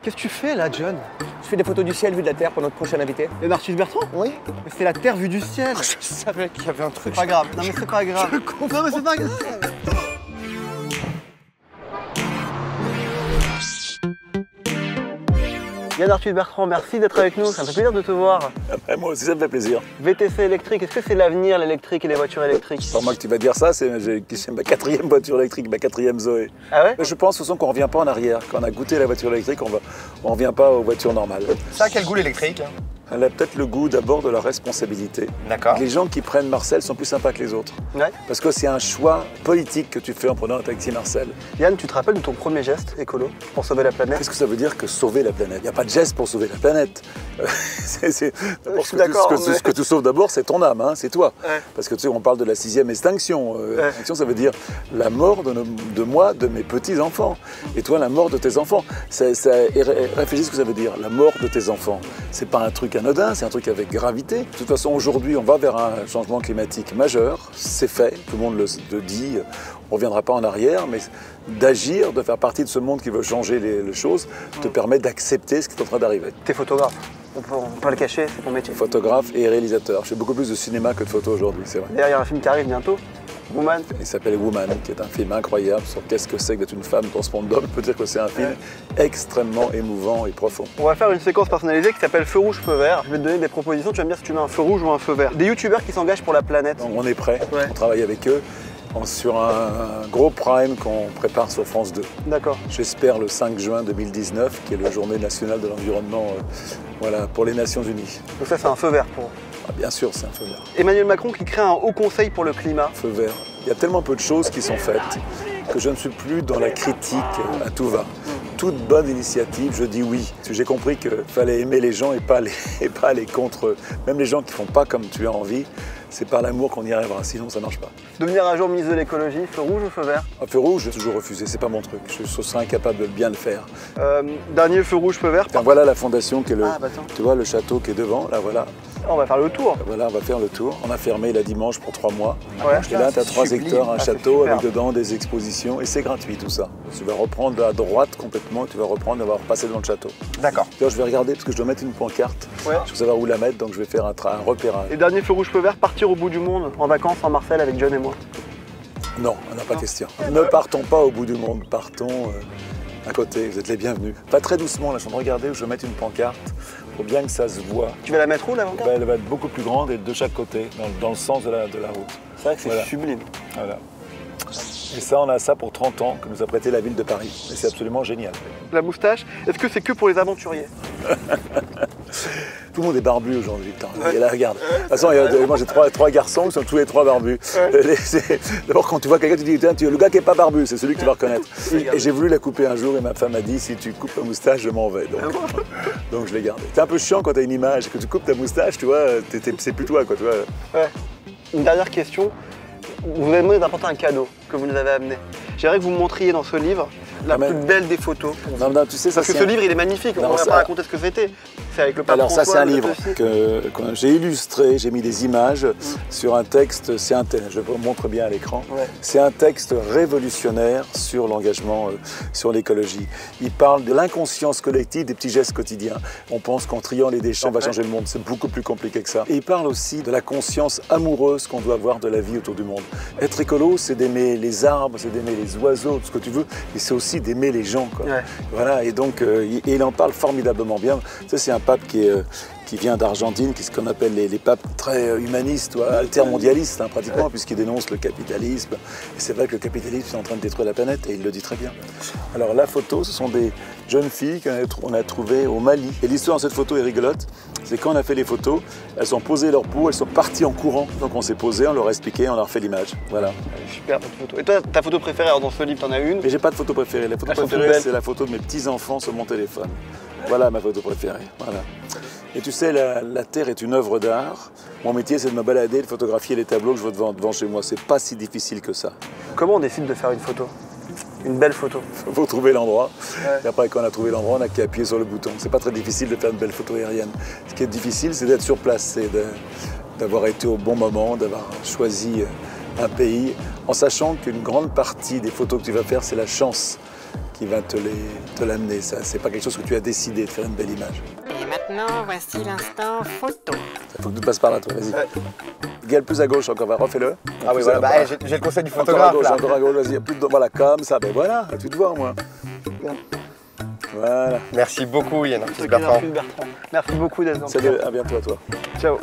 Qu'est-ce que tu fais là, John? Je fais des photos du ciel vu de la Terre pour notre prochain invité. Leonard Bertrand? Oui. Mais c'est la Terre vue du ciel. Je savais qu'il y avait un truc. C'est pas grave. Non mais c'est pas grave. Non mais c'est pas grave. Yann Arthus Bertrand, merci d'être avec nous, ça me fait plaisir de te voir. Moi aussi, ça me fait plaisir. VTC électrique, est-ce que c'est l'avenir, l'électrique et les voitures électriques? C'est pas moi que tu vas dire ça, c'est ma 4e voiture électrique, ma 4e Zoé. Ah ouais? Je pense au son qu'on revient pas en arrière. Quand on a goûté la voiture électrique, on revient pas aux voitures normales. Ça a quel goût l'électrique? Elle a peut-être le goût d'abord de la responsabilité. D'accord. Les gens qui prennent Marcel sont plus sympas que les autres. Ouais. Parce que c'est un choix politique que tu fais en prenant un taxi Marcel. Yann, tu te rappelles de ton premier geste écolo pour sauver la planète? Qu'est-ce que ça veut dire que sauver la planète? Il n'y a pas de geste pour sauver la planète. Je suis d'accord, mais... Ce que tu sauves d'abord, c'est ton âme, hein, c'est toi. Ouais. Parce que tu sais, on parle de la 6e extinction. Extinction, ça veut dire la mort de moi, de mes petits-enfants. Et toi, la mort de tes enfants. Réfléchis ce que ça veut dire, la mort de tes enfants. C'est pas un truc anodin, c'est un truc avec gravité. De toute façon, aujourd'hui, on va vers un changement climatique majeur. C'est fait, tout le monde le dit. On ne reviendra pas en arrière, mais d'agir, de faire partie de ce monde qui veut changer les choses, te permet d'accepter ce qui est en train d'arriver. T'es photographe, on peut pas le cacher, c'est ton métier. Photographe et réalisateur. Je fais beaucoup plus de cinéma que de photos aujourd'hui, c'est vrai. D'ailleurs, il y a un film qui arrive bientôt, Woman. Il s'appelle Woman, qui est un film incroyable sur qu'est-ce que c'est que d'être une femme dans ce monde d'hommes. Je peux dire que c'est un film extrêmement émouvant et profond. On va faire une séquence personnalisée qui s'appelle feu rouge, feu vert. Je vais te donner des propositions, tu vas me dire si tu mets un feu rouge ou un feu vert. Des youtubeurs qui s'engagent pour la planète. Donc, on est prêt, Ouais. on travaille avec eux sur un gros prime qu'on prépare sur France 2. D'accord. J'espère le 5 juin 2019, qui est la journée nationale de l'environnement voilà, pour les Nations Unies. Donc ça, c'est un feu vert pour... Ah, bien sûr, c'est un feu vert. Emmanuel Macron qui crée un haut conseil pour le climat. Feu vert. Il y a tellement peu de choses qui sont faites que je ne suis plus dans la critique à tout va. Toute bonne initiative, je dis oui. Parce que j'ai compris qu'il fallait aimer les gens et pas aller contre eux. Même les gens qui ne font pas comme tu as envie, c'est par l'amour qu'on y arrivera, sinon ça ne marche pas. Devenir un jour ministre de l'écologie, feu rouge ou feu vert? Un feu rouge, j'ai toujours refusé, c'est pas mon truc. Je serais incapable de bien le faire. Dernier feu rouge, feu vert. Tiens, voilà la fondation qui est Ah, bah attends. tu vois le château qui est devant, là voilà. On va faire le tour. Voilà, on va faire le tour. On a fermé la dimanche pour 3 mois. Ouais. Et là, tu as 3 sublime. hectares, un Ah, c'est château super. avec dedans des expositions. Et c'est gratuit tout ça. Tu vas reprendre à droite complètement, tu vas reprendre d'avoir passé devant le château. D'accord. Là, je vais regarder parce que je dois mettre une pancarte. Ouais. Je veux savoir où la mettre, donc je vais faire un repérage. Et dernier feu rouge, feu vert, partir au bout du monde, en vacances en Marseille avec John et moi. Non, on n'a pas question. Ne partons pas au bout du monde, partons à côté. Vous êtes les bienvenus. Pas très doucement, là, je suis en train de regarder où je vais mettre une pancarte. Faut bien que ça se voit. Tu vas la mettre où, la pancarte? Elle va être beaucoup plus grande et de chaque côté, dans le sens de la route. C'est vrai que c'est Voilà. sublime. Voilà. Et ça, on a ça pour 30 ans que nous a prêté la ville de Paris. Et c'est absolument génial. La moustache, est-ce que c'est que pour les aventuriers? Tout le monde est barbu aujourd'hui. Putain. Et là, regarde. De toute façon, moi j'ai trois garçons, ils sont tous les 3 barbus. D'abord, quand tu vois quelqu'un, tu dis, tiens, le gars qui n'est pas barbu, c'est celui que tu vas reconnaître. Et j'ai voulu la couper un jour et ma femme a dit, si tu coupes ta moustache, je m'en vais. Donc je l'ai gardée. C'est un peu chiant quand tu as une image, que tu coupes ta moustache, tu vois, c'est plus toi, quoi, tu vois. Ouais. Une dernière question. Vous avez demandé d'apporter un cadeau que vous nous avez amené. J'aimerais que vous me montriez dans ce livre la plus belle des photos. Non, tu sais, ça Parce que ce livre, il est magnifique. On ne va pas raconter ce que c'était. C'est avec le pape Alors ça, c'est un livre aussi. que j'ai illustré, j'ai mis des images sur un texte, je vous montre bien à l'écran, Ouais. c'est un texte révolutionnaire sur l'engagement, sur l'écologie. Il parle de l'inconscience collective des petits gestes quotidiens. On pense qu'en triant les déchets, on va changer le monde, c'est beaucoup plus compliqué que ça. Et il parle aussi de la conscience amoureuse qu'on doit avoir de la vie autour du monde. Être écolo, c'est d'aimer les arbres, c'est d'aimer les oiseaux, tout ce que tu veux, mais c'est aussi d'aimer les gens, quoi. Ouais. Voilà, et donc il en parle formidablement bien. Ça, c'est un pape qui vient d'Argentine, qui est ce qu'on appelle les papes très humanistes, altermondialistes, hein, pratiquement, puisqu'il dénonce le capitalisme. Et c'est vrai que le capitalisme est en train de détruire la planète, et il le dit très bien. Alors la photo, ce sont des jeunes filles qu'on a trouvées au Mali. Et l'histoire de cette photo est rigolote, c'est quand on a fait les photos, elles ont posé leur peau, elles sont parties en courant. Donc on s'est posé, on leur a expliqué, on leur a fait l'image. Voilà. Super cette photo. Et toi, ta photo préférée, alors dans ce livre, t'en as une? Mais j'ai pas de photo préférée. La photo Elles sont préférée, toutes belles. c'est la photo de mes petits-enfants sur mon téléphone. Voilà ma photo préférée. Voilà. Et tu sais, la Terre est une œuvre d'art. Mon métier, c'est de me balader, de photographier les tableaux que je vois devant chez moi. C'est pas si difficile que ça. Comment on décide de faire une photo? Une belle photo. Il faut trouver l'endroit. Ouais. Et après, quand on a trouvé l'endroit, on a qu'à appuyer sur le bouton. C'est pas très difficile de faire une belle photo aérienne. Ce qui est difficile, c'est d'être sur place, c'est d'avoir été au bon moment, d'avoir choisi un pays, en sachant qu'une grande partie des photos que tu vas faire, c'est la chance qui va te l'amener. Ça, c'est pas quelque chose que tu as décidé de faire une belle image. Et maintenant, voici l'instant photo. Il faut que tu passes par là, toi, vas-y. Gale plus à gauche encore, refais-le. Ah oui, voilà, bah, j'ai le conseil du Encore à photographe gauche, là. encore à gauche, vas-y. Voilà, comme ça, ben voilà, tu te vois, moi. Voilà. Merci beaucoup Yann Arthus Ok, Bertrand. Bertrand. Merci beaucoup d'être Salut, à bientôt à toi. Ciao.